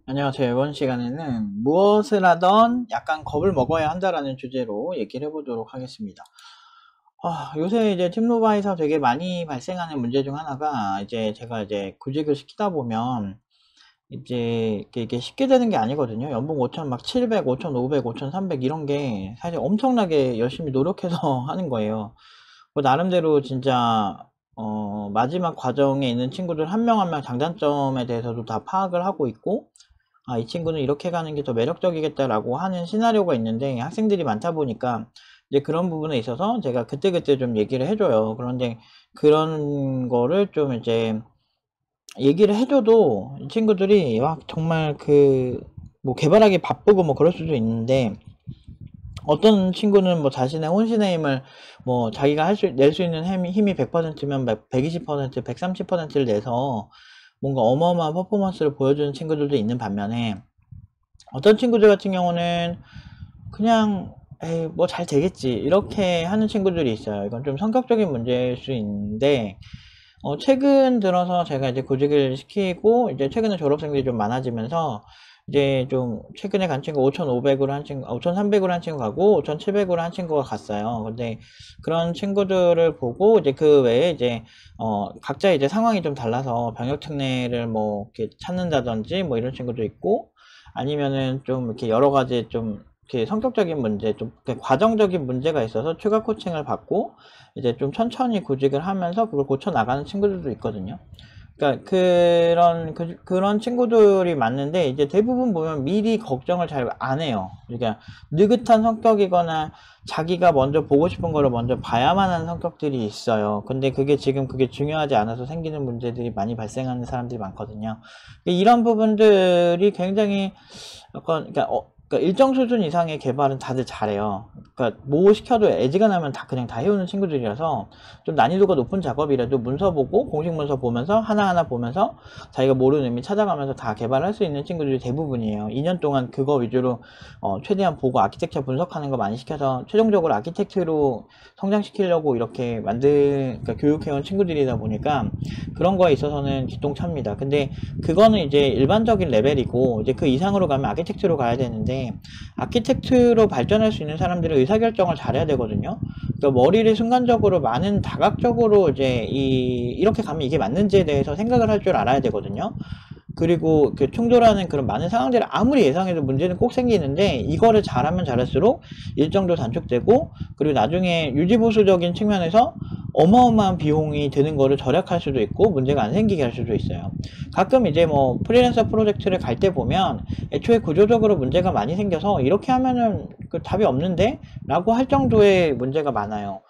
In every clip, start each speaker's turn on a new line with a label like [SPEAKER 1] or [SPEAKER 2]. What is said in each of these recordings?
[SPEAKER 1] 안녕하세요. 이번 시간에는 무엇을 하던 약간 겁을 먹어야 한다라는 주제로 얘기를 해보도록 하겠습니다. 요새 이제 팀노바에서 되게 많이 발생하는 문제 중 하나가 이제 제가 이제 구직을 시키다 보면 이제 이게 쉽게 되는 게 아니거든요. 연봉 5천 막 700, 5,500, 5,300 이런 게 사실 엄청나게 열심히 노력해서 하는 거예요. 뭐 나름대로 진짜 마지막 과정에 있는 친구들 한 명 한 명 장단점에 대해서도 다 파악을 하고 있고, 이 친구는 이렇게 가는 게 더 매력적이겠다라고 하는 시나리오가 있는데 학생들이 많다 보니까 이제 그런 부분에 있어서 제가 그때그때 좀 얘기를 해줘요. 그런데 그런 거를 좀 이제 얘기를 해줘도 이 친구들이 막 정말 뭐 개발하기 바쁘고 뭐 그럴 수도 있는데, 어떤 친구는 뭐 자신의 혼신의 힘을 뭐 자기가 낼 수 있는 힘이 100%면 120%, 130%를 내서 뭔가 어마어마한 퍼포먼스를 보여주는 친구들도 있는 반면에, 어떤 친구들 같은 경우는 그냥 에이 뭐 잘 되겠지 이렇게 하는 친구들이 있어요. 이건 좀 성격적인 문제일 수 있는데, 최근 들어서 제가 이제 구직을 시키고 이제 최근에 졸업생들이 좀 많아지면서 이제 좀 최근에 간 친구 5,500으로 한 친구, 5,300으로 한 친구 가고 5,700으로 한 친구가 갔어요. 근데 그런 친구들을 보고 이제 그 외에 이제 각자 이제 상황이 좀 달라서 병역 특례를 뭐 이렇게 찾는다든지 뭐 이런 친구도 있고, 아니면은 좀 이렇게 여러 가지 좀 이렇게 성격적인 문제, 좀 과정적인 문제가 있어서 추가 코칭을 받고 이제 좀 천천히 구직을 하면서 그걸 고쳐 나가는 친구들도 있거든요. 그러니까 그런 친구들이 맞는데, 이제 대부분 보면 미리 걱정을 잘 안 해요. 그러니까 느긋한 성격이거나 자기가 먼저 보고 싶은 거를 먼저 봐야만 하는 성격들이 있어요. 근데 그게 중요하지 않아서 생기는 문제들이 많이 발생하는 사람들이 많거든요. 이런 부분들이 굉장히 약간, 그러니까 일정 수준 이상의 개발은 다들 잘해요. 그러니까 뭐 시켜도 애지간하면 다 그냥 다 해오는 친구들이라서 좀 난이도가 높은 작업이라도 문서 보고 공식 문서 보면서 하나하나 보면서 자기가 모르는 의미 찾아가면서 다 개발할 수 있는 친구들이 대부분이에요. 2년 동안 그거 위주로 최대한 보고 아키텍처 분석하는 거 많이 시켜서 최종적으로 아키텍트로 성장시키려고 이렇게 그러니까 교육해온 친구들이다 보니까 그런 거에 있어서는 기똥차입니다. 근데 그거는 이제 일반적인 레벨이고, 이제 그 이상으로 가면 아키텍트로 가야 되는데, 아키텍트로 발전할 수 있는 사람들은 의사결정을 잘해야 되거든요. 그러니까 머리를 순간적으로 많은 다각적으로 이제 이렇게 가면 이게 맞는지에 대해서 생각을 할 줄 알아야 되거든요. 그리고 충돌하는 그런 많은 상황들을 아무리 예상해도 문제는 꼭 생기는데, 이거를 잘하면 잘할수록 일정도 단축되고, 그리고 나중에 유지보수적인 측면에서 어마어마한 비용이 드는 거를 절약할 수도 있고 문제가 안 생기게 할 수도 있어요. 가끔 이제 뭐 프리랜서 프로젝트를 갈 때 보면 애초에 구조적으로 문제가 많이 생겨서 이렇게 하면은 답이 없는데? 라고 할 정도의 문제가 많아요.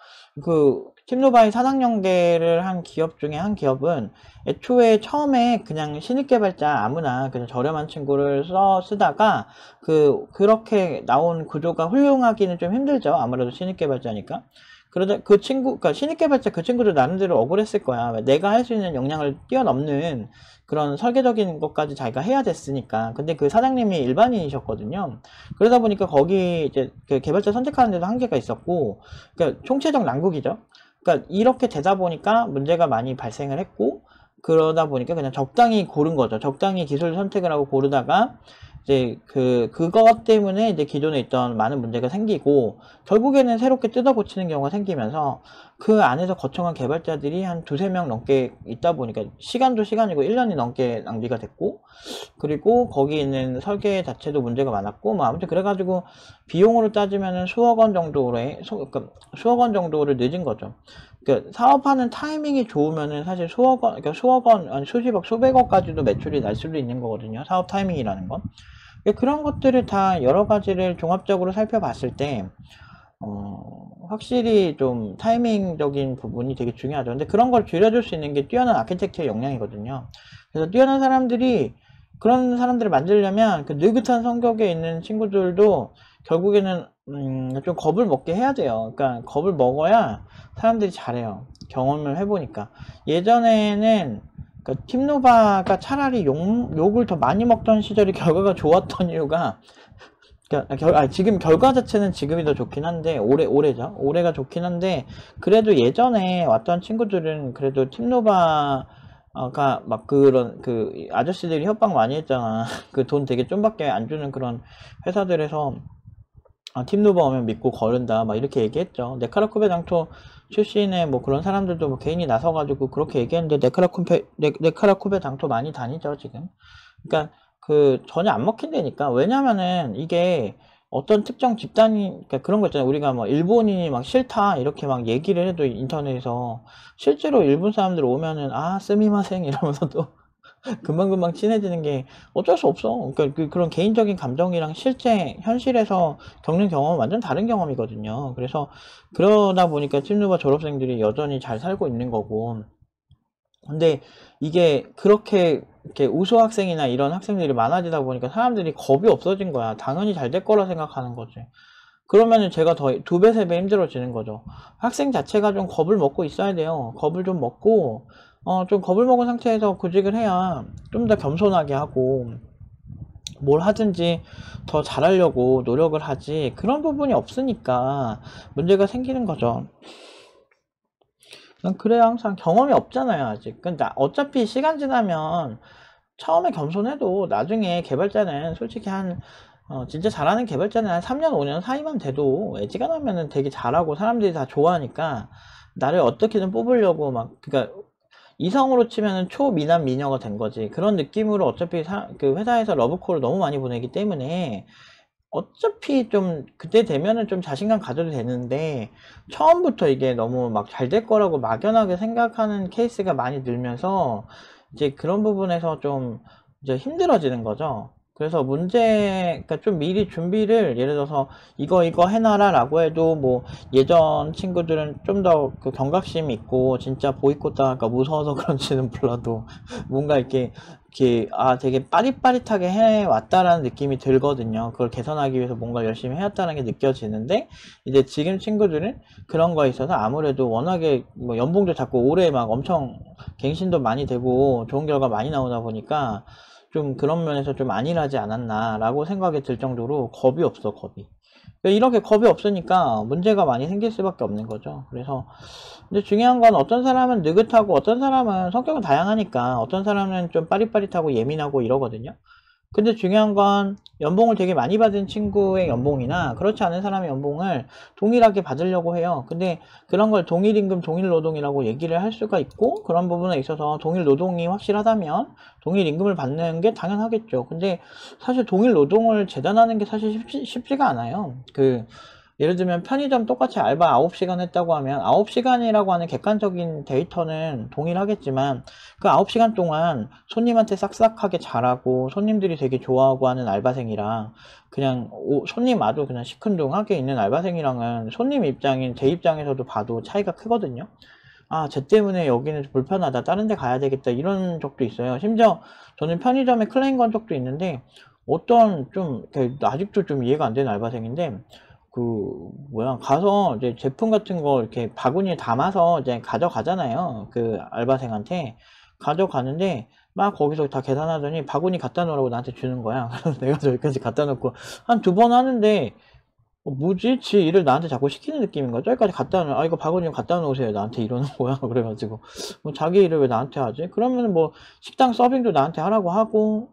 [SPEAKER 1] 팀노바의 산학 연계를 한 기업 중에 한 기업은 애초에 처음에 그냥 신입 개발자 아무나 그냥 저렴한 친구를 쓰다가 그렇게 나온 구조가 훌륭하기는 좀 힘들죠. 아무래도 신입 개발자니까. 그러다 그러니까 신입 개발자 그 친구도 나름대로 억울했을 거야. 내가 할 수 있는 역량을 뛰어넘는 그런 설계적인 것까지 자기가 해야 됐으니까. 근데 그 사장님이 일반인이셨거든요. 그러다 보니까 거기 이제 그 개발자 선택하는 데도 한계가 있었고, 그러니까 총체적 난국이죠. 그러니까 이렇게 되다 보니까 문제가 많이 발생을 했고, 그러다 보니까 그냥 적당히 고른 거죠. 적당히 기술 선택을 하고 고르다가 이제 그것 때문에 이제 기존에 있던 많은 문제가 생기고, 결국에는 새롭게 뜯어 고치는 경우가 생기면서 그 안에서 거쳐간 개발자들이 한 두세 명 넘게 있다 보니까 시간도 시간이고 1년이 넘게 낭비가 됐고, 그리고 거기 있는 설계 자체도 문제가 많았고, 뭐 아무튼 그래가지고 비용으로 따지면은 수억 원 그러니까 수억 원 정도를 늦은 거죠. 그러니까 사업하는 타이밍이 좋으면은 사실 그러니까 수억 원, 아니 수십억, 수백억까지도 매출이 날 수도 있는 거거든요. 사업 타이밍이라는 건. 그러니까 그런 것들을 다 여러 가지를 종합적으로 살펴봤을 때, 확실히 좀 타이밍적인 부분이 되게 중요하죠. 근데 그런 걸 줄여줄 수 있는 게 뛰어난 아키텍트의 역량이거든요. 그래서 뛰어난 사람들이, 그런 사람들을 만들려면 그 느긋한 성격에 있는 친구들도 결국에는 좀 겁을 먹게 해야 돼요. 그러니까 겁을 먹어야 사람들이 잘해요. 경험을 해보니까. 예전에는 팀노바가 차라리 욕을 더 많이 먹던 시절이 결과가 좋았던 이유가, 지금 결과 자체는 지금이 더 좋긴 한데, 올해죠. 올해가 좋긴 한데, 그래도 예전에 왔던 친구들은 그래도 팀노바 아까 막 그런 아저씨들이 협박 많이 했잖아. 그 돈 되게 좀밖에 안 주는 그런 회사들에서 팀누버 오면 믿고 거른다 막 이렇게 얘기했죠. 네카라쿠베 장터 출신의 뭐 그런 사람들도 뭐 개인이 나서가지고 그렇게 얘기했는데 네카라쿠베 장터 많이 다니죠 지금. 그러니까 전혀 안 먹힌다니까. 왜냐면은 이게 어떤 특정 집단이, 그러니까 그런 거 있잖아요. 우리가 뭐 일본인이 막 싫다 이렇게 막 얘기를 해도 인터넷에서 실제로 일본 사람들 오면은 스미마생 이러면서 또 금방금방 친해지는 게 어쩔 수 없어. 그러니까 그런 개인적인 감정이랑 실제 현실에서 겪는 경험은 완전 다른 경험이거든요. 그래서 그러다 보니까 팀누버 졸업생들이 여전히 잘 살고 있는 거고. 근데 이게 그렇게 이렇게 우수 학생이나 이런 학생들이 많아지다 보니까 사람들이 겁이 없어진 거야. 당연히 잘 될 거라 생각하는 거지. 그러면은 제가 더 2배, 3배 힘들어지는 거죠. 학생 자체가 좀 겁을 먹고 있어야 돼요. 겁을 좀 먹고, 좀 겁을 먹은 상태에서 구직을 해야 좀 더 겸손하게 하고, 뭘 하든지 더 잘하려고 노력을 하지. 그런 부분이 없으니까 문제가 생기는 거죠. 난 그래요. 항상 경험이 없잖아요, 아직. 근데 어차피 시간 지나면 처음에 겸손해도 나중에 개발자는 솔직히 진짜 잘하는 개발자는 한 3년, 5년 사이만 돼도 애지간하면은 되게 잘하고 사람들이 다 좋아하니까 나를 어떻게든 뽑으려고 그러니까 이성으로 치면은 초미남 미녀가 된 거지. 그런 느낌으로 어차피 회사에서 러브콜을 너무 많이 보내기 때문에 어차피 좀 그때 되면은 좀 자신감 가져도 되는데 처음부터 이게 너무 막 잘 될 거라고 막연하게 생각하는 케이스가 많이 늘면서 이제 그런 부분에서 좀 이제 힘들어지는 거죠. 그래서 그러니까 좀 미리 준비를 예를 들어서 이거 해놔라 라고 해도 뭐 예전 친구들은 좀 더 경각심 있고 진짜 보이콧 당할까 무서워서 그런지는 몰라도 뭔가 이렇게 되게 빠릿빠릿하게 해왔다라는 느낌이 들거든요. 그걸 개선하기 위해서 뭔가 열심히 해왔다는 게 느껴지는데, 이제 지금 친구들은 그런 거에 있어서 아무래도 워낙에 뭐 연봉도 자꾸 올해 막 엄청 갱신도 많이 되고 좋은 결과 많이 나오다 보니까 좀 그런 면에서 좀 안일하지 않았나라고 생각이 들 정도로 겁이 없어, 겁이. 이렇게 겁이 없으니까 문제가 많이 생길 수밖에 없는 거죠. 그래서 근데 중요한 건 어떤 사람은 느긋하고 어떤 사람은 성격은 다양하니까 어떤 사람은 좀 빠릿빠릿하고 예민하고 이러거든요. 근데 중요한 건 연봉을 되게 많이 받은 친구의 연봉이나 그렇지 않은 사람의 연봉을 동일하게 받으려고 해요. 근데 그런 걸 동일임금 동일노동이라고 얘기를 할 수가 있고, 그런 부분에 있어서 동일노동이 확실하다면 동일임금을 받는 게 당연하겠죠. 근데 사실 동일노동을 재단하는 게 사실 쉽지가 않아요. 예를 들면 편의점 똑같이 알바 9시간 했다고 하면 9시간이라고 하는 객관적인 데이터는 동일하겠지만 그 9시간 동안 손님한테 싹싹하게 잘하고 손님들이 되게 좋아하고 하는 알바생이랑 그냥 손님 아주 그냥 시큰둥하게 있는 알바생이랑은 손님 입장인 제 입장에서도 봐도 차이가 크거든요. 쟤 때문에 여기는 불편하다, 다른 데 가야 되겠다, 이런 적도 있어요. 심지어 저는 편의점에 클레임 건 적도 있는데 어떤 아직도 좀 이해가 안 되는 알바생인데 가서 이제 제품 같은 거 이렇게 바구니에 담아서 이제 가져가잖아요. 그 알바생한테. 가져가는데, 막 거기서 다 계산하더니 바구니 갖다 놓으라고 나한테 주는 거야. 그래서 내가 저기까지 갖다 놓고 한 2번 하는데, 뭐지? 지 일을 나한테 자꾸 시키는 느낌인 거야. 저기까지 갖다 놓으, 이거 바구니 좀 갖다 놓으세요. 나한테 이러는 거야. 그래가지고, 자기 일을 왜 나한테 하지? 그러면 뭐, 식당 서빙도 나한테 하라고 하고,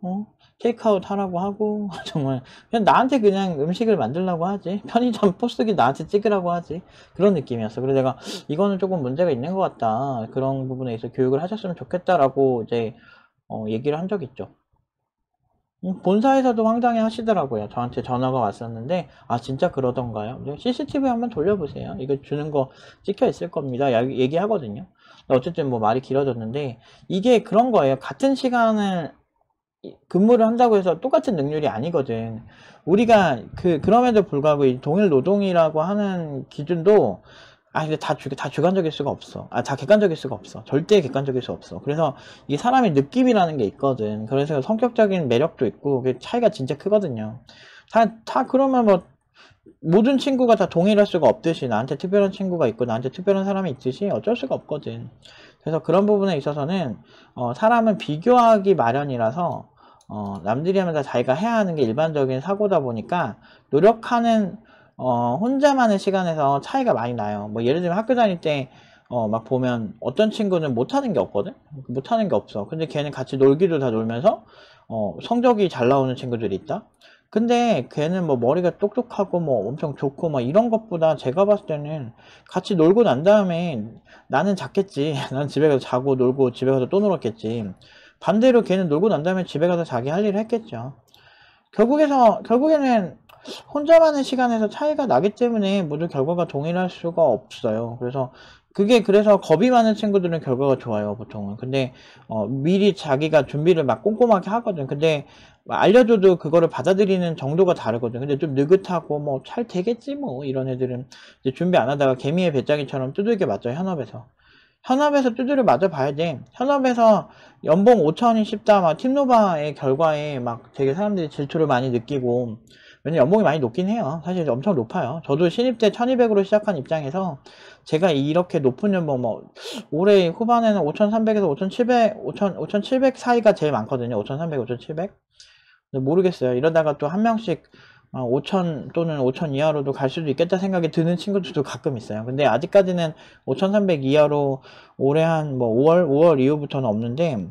[SPEAKER 1] 테이크아웃 하라고 하고, 정말, 나한테 그냥 음식을 만들라고 하지. 편의점 포스기 나한테 찍으라고 하지. 그런 느낌이었어. 그래서 내가, 이거는 조금 문제가 있는 것 같다. 그런 부분에 있어 교육을 하셨으면 좋겠다라고 이제, 얘기를 한 적이 있죠. 본사에서도 황당해 하시더라고요. 저한테 전화가 왔었는데, 진짜 그러던가요? CCTV 한번 돌려보세요. 이거 주는 거 찍혀 있을 겁니다. 얘기하거든요. 어쨌든 뭐 말이 길어졌는데, 이게 그런 거예요. 같은 시간을 근무를 한다고 해서 똑같은 능률이 아니거든. 우리가 그럼에도 불구하고 이 동일 노동이라고 하는 기준도 근데 다 주관적일 수가 없어. 다 객관적일 수가 없어. 절대 객관적일 수 없어. 그래서 이 사람의 느낌이라는 게 있거든. 그래서 성격적인 매력도 있고 그 차이가 진짜 크거든요. 그러면 뭐 모든 친구가 다 동일할 수가 없듯이 나한테 특별한 친구가 있고 나한테 특별한 사람이 있듯이 어쩔 수가 없거든. 그래서 그런 부분에 있어서는 사람은 비교하기 마련이라서 남들이 하면 다 자기가 해야 하는 게 일반적인 사고다 보니까 노력하는 혼자만의 시간에서 차이가 많이 나요. 뭐 예를 들면 학교 다닐 때 막 보면 어떤 친구는 못하는 게 없거든? 못하는 게 없어. 근데 걔는 같이 놀기도 다 놀면서, 성적이 잘 나오는 친구들이 있다? 근데 걔는 뭐 머리가 똑똑하고 뭐 엄청 좋고 막 이런 것보다 제가 봤을 때는 같이 놀고 난 다음에 나는 잤겠지. 난 집에 가서 자고 놀고 집에 가서 또 놀았겠지. 반대로 걔는 놀고 난 다음에 집에 가서 자기 할 일을 했겠죠. 결국에는 혼자만의 시간에서 차이가 나기 때문에 모두 결과가 동일할 수가 없어요. 그래서 겁이 많은 친구들은 결과가 좋아요, 보통은. 근데, 미리 자기가 준비를 막 꼼꼼하게 하거든. 근데, 알려줘도 그거를 받아들이는 정도가 다르거든. 근데 좀 느긋하고, 뭐, 잘 되겠지, 뭐, 이런 애들은 이제 준비 안 하다가 개미의 배짱이처럼 두들겨 맞죠, 현업에서. 현업에서 두드려 맞아 봐야 돼. 현업에서 연봉 5천이 쉽다, 막 팀노바의 결과에 막 되게 사람들이 질투를 많이 느끼고, 왜냐면 연봉이 많이 높긴 해요. 사실 엄청 높아요. 저도 신입 때 1200으로 시작한 입장에서 제가 이렇게 높은 연봉, 뭐, 올해 후반에는 5300에서 5700 사이가 제일 많거든요. 5300, 5700? 모르겠어요. 이러다가 또 한 명씩 5천 또는 5천 이하로도 갈 수도 있겠다 생각이 드는 친구들도 가끔 있어요. 근데 아직까지는 5300 이하로 올해 한 뭐 5월 이후부터는 없는데,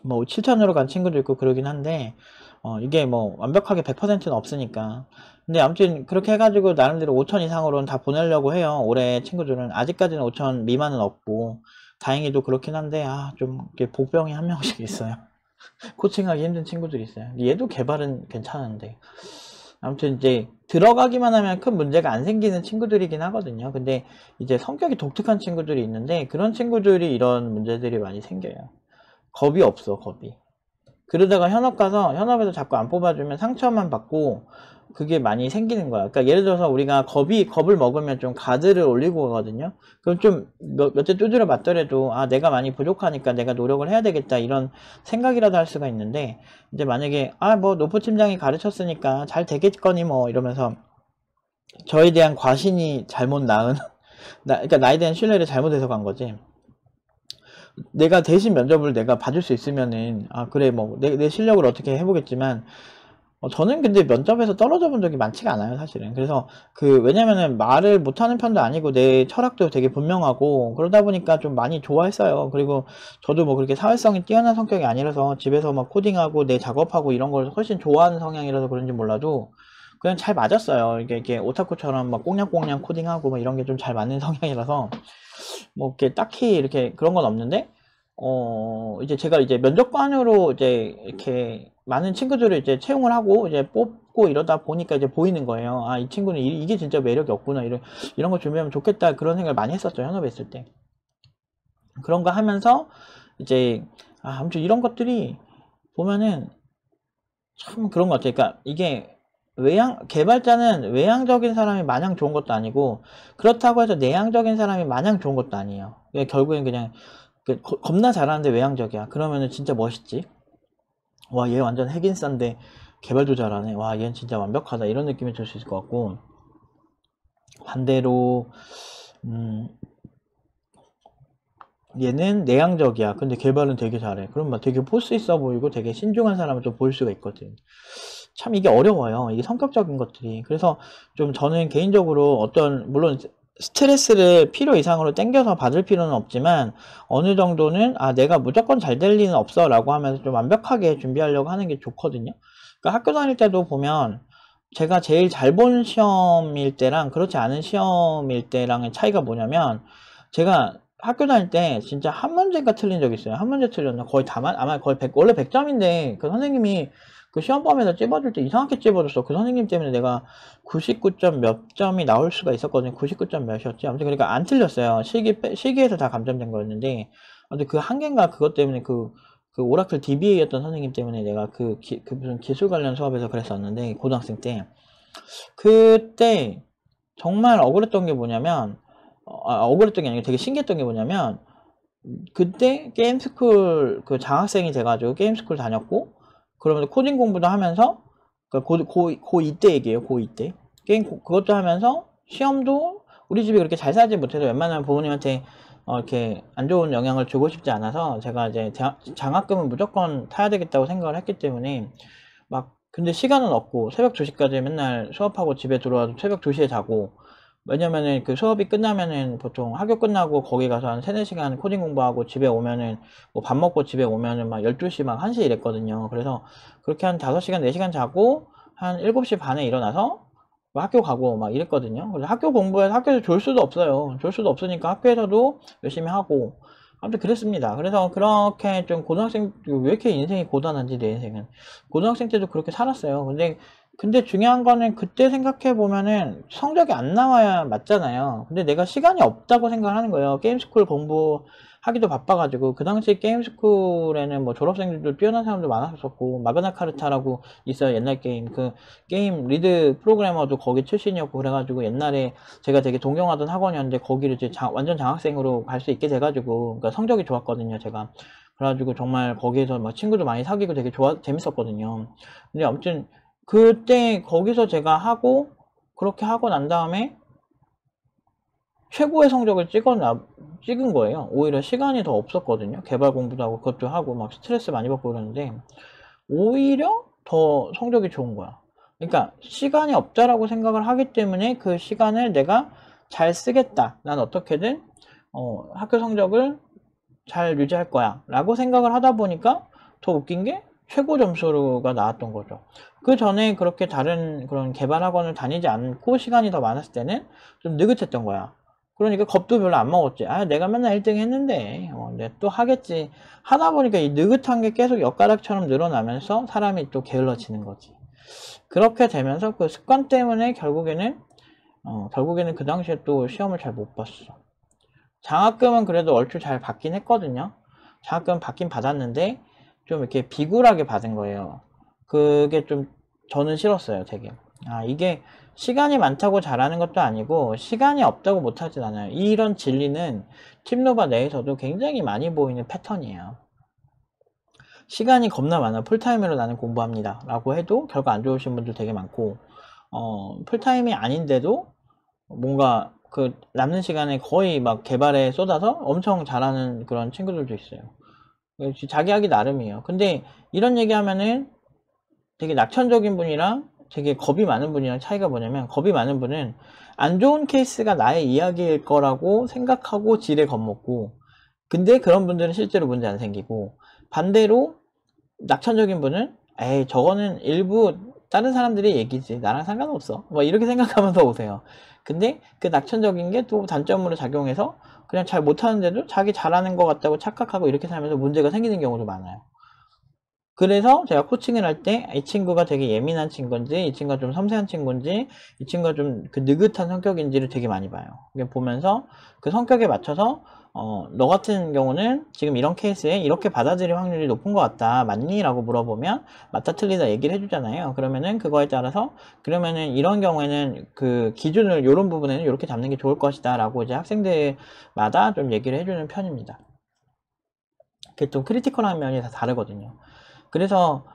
[SPEAKER 1] 뭐 7천으로 간 친구도 있고 그러긴 한데, 이게 뭐 완벽하게 100%는 없으니까. 근데 아무튼 그렇게 해가지고 나름대로 5천 이상으로는 다 보내려고 해요. 올해 친구들은 아직까지는 5천 미만은 없고, 다행히도 그렇긴 한데, 좀 이렇게 복병이 한 명씩 있어요. 코칭하기 힘든 친구들이 있어요. 얘도 개발은 괜찮은데. 아무튼 이제 들어가기만 하면 큰 문제가 안 생기는 친구들이긴 하거든요. 근데 이제 성격이 독특한 친구들이 있는데 그런 친구들이 이런 문제들이 많이 생겨요. 겁이 없어, 겁이. 그러다가 현업 가서 현업에서 자꾸 안 뽑아주면 상처만 받고 그게 많이 생기는 거야. 그러니까 예를 들어서 우리가 겁을 먹으면 좀 가드를 올리고 가거든요. 그럼 좀 몇 대 두드려 맞더라도 내가 많이 부족하니까 내가 노력을 해야 되겠다 이런 생각이라도 할 수가 있는데, 이제 만약에 뭐 노프 팀장이 가르쳤으니까 잘 되겠거니 뭐 이러면서 저에 대한 과신이 잘못 낳은 그러니까 나에 대한 신뢰를 잘못해서 간 거지. 내가 대신 면접을 내가 봐줄 수 있으면은 그래 뭐 내 실력을 어떻게 해보겠지만, 저는 근데 면접에서 떨어져 본 적이 많지가 않아요, 사실은. 그래서 왜냐면은 말을 못하는 편도 아니고 내 철학도 되게 분명하고 그러다 보니까 좀 많이 좋아했어요. 그리고 저도 뭐 그렇게 사회성이 뛰어난 성격이 아니라서 집에서 막 코딩하고 내 작업하고 이런 걸 훨씬 좋아하는 성향이라서 그런지 몰라도 그냥 잘 맞았어요. 이게 오타쿠처럼 막 꽁냥꽁냥 코딩하고 막 이런 게 좀 잘 맞는 성향이라서 뭐 이렇게 딱히 이렇게 그런 건 없는데, 이제 제가 이제 면접관으로 이제 이렇게 많은 친구들을 이제 채용을 하고 이제 뽑고 이러다 보니까 이제 보이는 거예요. 이 친구는 이게 진짜 매력이 없구나. 이런 거 준비하면 좋겠다. 그런 생각을 많이 했었죠. 현업에 있을 때. 그런 거 하면서 이제, 아무튼 이런 것들이 보면은 참 그런 것 같아요. 그러니까 이게 개발자는 외향적인 사람이 마냥 좋은 것도 아니고, 그렇다고 해서 내향적인 사람이 마냥 좋은 것도 아니에요. 결국엔 그냥 겁나 잘하는데 외향적이야. 그러면은 진짜 멋있지. 와, 얘 완전 핵인싸인데 개발도 잘하네. 와, 얘는 진짜 완벽하다. 이런 느낌이 들 수 있을 것 같고, 반대로 얘는 내향적이야. 근데 개발은 되게 잘해. 그럼 막 되게 포스 있어 보이고 되게 신중한 사람을 좀 볼 수가 있거든. 참 이게 어려워요. 이게 성격적인 것들이. 그래서 좀 저는 개인적으로 물론 스트레스를 필요 이상으로 땡겨서 받을 필요는 없지만 어느 정도는 내가 무조건 잘 될 리는 없어 라고 하면서 좀 완벽하게 준비하려고 하는 게 좋거든요. 그러니까 학교 다닐 때도 보면 제가 제일 잘 본 시험일 때랑 그렇지 않은 시험일 때랑의 차이가 뭐냐면, 제가 학교 다닐 때 진짜 한 문제가 틀린 적이 있어요. 한 문제 틀렸나? 거의 아마 거의 원래 100점인데 그 선생님이 그 시험범위에서 찝어줄 때 이상하게 찝어줬어. 그 선생님 때문에 내가 99점 몇 점이 나올 수가 있었거든요. 99점 몇이었지? 아무튼 그러니까 안 틀렸어요. 실기에서 다 감점된 거였는데, 아무튼 그 한계인가 그것 때문에 그 오라클 DBA였던 선생님 때문에 내가 그 무슨 기술 관련 수업에서 그랬었는데, 고등학생 때. 그때 정말 억울했던 게 뭐냐면, 억울했던 게 아니라 되게 신기했던 게 뭐냐면, 그때 게임스쿨 장학생이 돼가지고 게임스쿨 다녔고, 그러면서 코딩 공부도 하면서, 고2 때 얘기예요, 고2 때. 그것도 하면서, 시험도 우리 집이 그렇게 잘 살지 못해서 웬만하면 부모님한테 이렇게 안 좋은 영향을 주고 싶지 않아서 제가 이제 장학금은 무조건 타야 되겠다고 생각을 했기 때문에 근데 시간은 없고 새벽 2시까지 맨날 수업하고 집에 들어와서 새벽 2시에 자고, 왜냐면은 그 수업이 끝나면은 보통 학교 끝나고 거기 가서 한 3, 4시간 코딩 공부하고 집에 오면은 뭐 밥 먹고 집에 오면은 막 12시 막 1시 이랬거든요. 그래서 그렇게 한 5시간, 4시간 자고 한 7시 반에 일어나서 뭐 학교 가고 막 이랬거든요. 그래서 학교 공부해서 학교에서 졸 수도 없어요. 졸 수도 없으니까 학교에서도 열심히 하고 아무튼 그랬습니다. 그래서 그렇게 좀 고등학생, 왜 이렇게 인생이 고단한지 내 인생은. 고등학생 때도 그렇게 살았어요. 근데 중요한 거는 그때 생각해 보면은 성적이 안 나와야 맞잖아요. 근데 내가 시간이 없다고 생각을 하는 거예요. 게임스쿨 공부하기도 바빠가지고 그 당시 게임스쿨에는 뭐 졸업생들도 뛰어난 사람도 많았었고 마그나 카르타라고 있어요. 옛날 게임 그 게임 리드 프로그래머도 거기 출신이었고 그래가지고 옛날에 제가 되게 동경하던 학원이었는데 거기를 이제 완전 장학생으로 갈 수 있게 돼가지고 그러니까 성적이 좋았거든요. 제가 그래가지고 정말 거기에서 막 친구도 많이 사귀고 되게 재밌었거든요. 근데 아무튼 그때 거기서 제가 하고 그렇게 하고 난 다음에 최고의 성적을 찍은 거예요. 오히려 시간이 더 없었거든요. 개발 공부도 하고 그것도 하고 막 스트레스 많이 받고 그러는데 오히려 더 성적이 좋은 거야. 그러니까 시간이 없다라고 생각을 하기 때문에 그 시간을 내가 잘 쓰겠다. 난 어떻게든 학교 성적을 잘 유지할 거야 라고 생각을 하다 보니까 더 웃긴 게 최고 점수가 나왔던 거죠. 그 전에 그렇게 다른 그런 개발 학원을 다니지 않고 시간이 더 많았을 때는 좀 느긋했던 거야. 그러니까 겁도 별로 안 먹었지. 아, 내가 맨날 1등 했는데 내가 또 하겠지. 하다 보니까 이 느긋한 게 계속 엿가락처럼 늘어나면서 사람이 또 게을러지는 거지. 그렇게 되면서 그 습관 때문에 결국에는 그 당시에 또 시험을 잘 못 봤어. 장학금은 그래도 얼추 잘 받긴 했거든요. 장학금 받긴 받았는데 좀 이렇게 비굴하게 받은 거예요. 그게 좀 저는 싫었어요, 되게. 아, 이게 시간이 많다고 잘하는 것도 아니고 시간이 없다고 못하진 않아요. 이런 진리는 팀노바 내에서도 굉장히 많이 보이는 패턴이에요. 시간이 겁나 많아. 풀타임으로 나는 공부합니다. 라고 해도 결과 안 좋으신 분들 되게 많고 풀타임이 아닌데도 뭔가 그 남는 시간에 거의 막 개발에 쏟아서 엄청 잘하는 그런 친구들도 있어요. 자기 하기 나름이에요. 근데 이런 얘기하면은 되게 낙천적인 분이랑 되게 겁이 많은 분이랑 차이가 뭐냐면 겁이 많은 분은 안 좋은 케이스가 나의 이야기일 거라고 생각하고 지레 겁먹고 근데 그런 분들은 실제로 문제 안 생기고 반대로 낙천적인 분은 에이 저거는 일부 다른 사람들의 얘기지 나랑 상관없어 뭐 이렇게 생각하면서 오세요. 근데 그 낙천적인 게 또 단점으로 작용해서 그냥 잘 못하는데도 자기 잘하는 것 같다고 착각하고 이렇게 살면서 문제가 생기는 경우도 많아요. 그래서 제가 코칭을 할 때 이 친구가 되게 예민한 친구인지 이 친구가 좀 섬세한 친구인지 이 친구가 좀 그 느긋한 성격인지를 되게 많이 봐요. 보면서 그 성격에 맞춰서 너 같은 경우는 지금 이런 케이스에 이렇게 받아들일 확률이 높은 것 같다. 맞니? 라고 물어보면 맞다 틀리다 얘기를 해주잖아요. 그러면은 그거에 따라서 그러면은 이런 경우에는 그 기준을 이런 부분에는 이렇게 잡는 게 좋을 것이다. 라고 이제 학생들마다 좀 얘기를 해주는 편입니다. 그게 좀 크리티컬한 면이 다 다르거든요. 그래서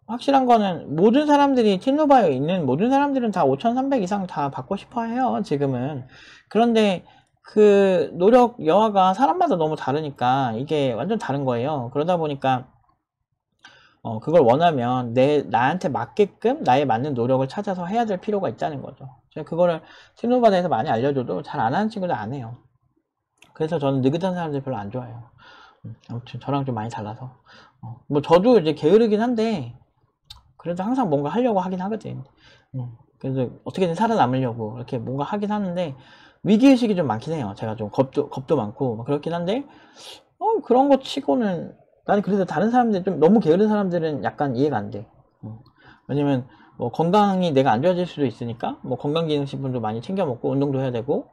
[SPEAKER 1] 확실한 거는 모든 사람들이 팀노바에 있는 모든 사람들은 다 5,300 이상 다 받고 싶어 해요. 지금은. 그런데 그 노력 여하가 사람마다 너무 다르니까 이게 완전 다른 거예요. 그러다 보니까 그걸 원하면 나한테 맞게끔 나에 맞는 노력을 찾아서 해야 될 필요가 있다는 거죠. 제가 그거를 팀노바에 대해서 많이 알려줘도 잘 안 하는 친구들 안 해요. 그래서 저는 느긋한 사람들 별로 안 좋아해요. 아무튼 저랑 좀 많이 달라서 뭐 저도 이제 게으르긴 한데 그래도 항상 뭔가 하려고 하긴 하거든. 그래서 어떻게든 살아남으려고 이렇게 뭔가 하긴 하는데 위기의식이 좀 많긴 해요. 제가 좀 겁도 많고 그렇긴 한데 그런 거 치고는 나는 그래서 다른 사람들 좀 너무 게으른 사람들은 약간 이해가 안 돼. 왜냐면 뭐 건강이 내가 안 좋아질 수도 있으니까 뭐 건강기능식품도 많이 챙겨 먹고 운동도 해야 되고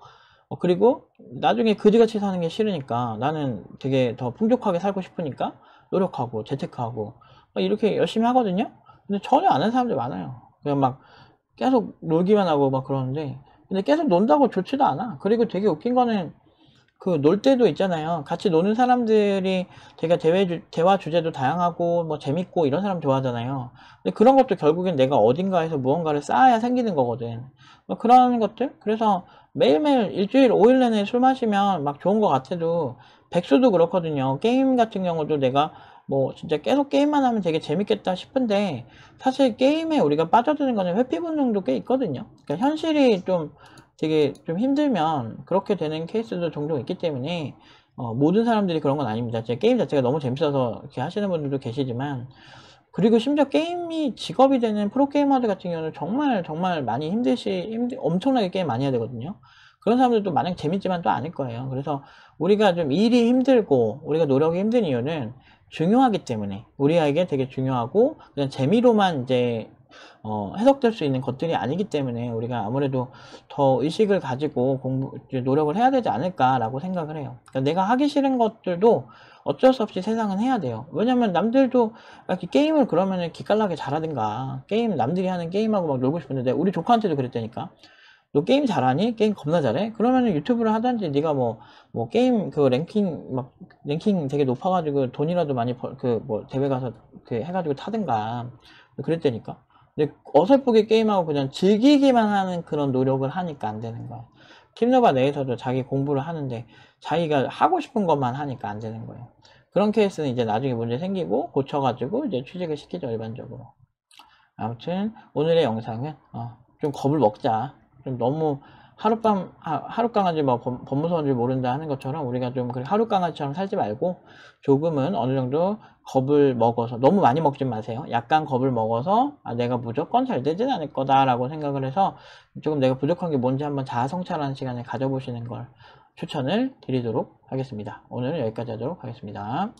[SPEAKER 1] 그리고 나중에 그지같이 사는 게 싫으니까 나는 되게 더 풍족하게 살고 싶으니까 노력하고 재테크하고 이렇게 열심히 하거든요. 근데 전혀 안 하는 사람들 많아요. 그냥 막 계속 놀기만 하고 막 그러는데 근데 계속 논다고 좋지도 않아. 그리고 되게 웃긴 거는 그 놀 때도 있잖아요. 같이 노는 사람들이 되게 대화 주제도 다양하고 뭐 재밌고 이런 사람 좋아하잖아요. 근데 그런 것도 결국엔 내가 어딘가에서 무언가를 쌓아야 생기는 거거든. 뭐 그런 것들. 그래서 매일매일 일주일 5일 내내 술 마시면 막 좋은 것 같아도 백수도 그렇거든요. 게임 같은 경우도 내가 뭐 진짜 계속 게임만 하면 되게 재밌겠다 싶은데, 사실 게임에 우리가 빠져드는 거는 회피 본능도 꽤 있거든요. 그러니까 현실이 좀 되게 좀 힘들면 그렇게 되는 케이스도 종종 있기 때문에 모든 사람들이 그런 건 아닙니다. 제 게임 자체가 너무 재밌어서 이렇게 하시는 분들도 계시지만, 그리고 심지어 게임이 직업이 되는 프로게이머들 같은 경우는 정말 정말 많이 엄청나게 게임 많이 해야 되거든요. 그런 사람들도 마냥 재밌지만 또 아닐 거예요. 그래서 우리가 좀 일이 힘들고 우리가 노력이 힘든 이유는 중요하기 때문에, 우리에게 되게 중요하고 그냥 재미로만 이제 해석될 수 있는 것들이 아니기 때문에 우리가 아무래도 더 의식을 가지고 노력을 해야 되지 않을까라고 생각을 해요. 그러니까 내가 하기 싫은 것들도 어쩔 수 없이 세상은 해야 돼요. 왜냐면 남들도 이렇게 게임을 그러면은 기깔나게 잘하든가, 게임 남들이 하는 게임하고 막 놀고 싶은데, 우리 조카한테도 그랬다니까. 너 게임 잘하니? 게임 겁나 잘해? 그러면은 유튜브를 하든지, 네가 뭐 게임 그 랭킹 되게 높아가지고 돈이라도 많이 대회 가서 해가지고 타든가 그랬다니까. 근데 어설프게 게임하고 그냥 즐기기만 하는 그런 노력을 하니까 안 되는 거야. 팀노바 내에서도 자기 공부를 하는데 자기가 하고 싶은 것만 하니까 안 되는 거예요. 그런 케이스는 이제 나중에 문제 생기고 고쳐가지고 이제 취직을 시키죠, 일반적으로. 아무튼 오늘의 영상은 좀 겁을 먹자. 좀 너무 하룻강아지 뭐 법무사인 줄 모른다 하는 것처럼 우리가 좀 하룻강아지처럼 살지 말고 조금은 어느 정도 겁을 먹어서, 너무 많이 먹지 마세요. 약간 겁을 먹어서 내가 무조건 잘 되진 않을 거다라고 생각을 해서 조금 내가 부족한 게 뭔지 한번 자아 성찰하는 시간을 가져보시는 걸 추천을 드리도록 하겠습니다. 오늘은 여기까지 하도록 하겠습니다.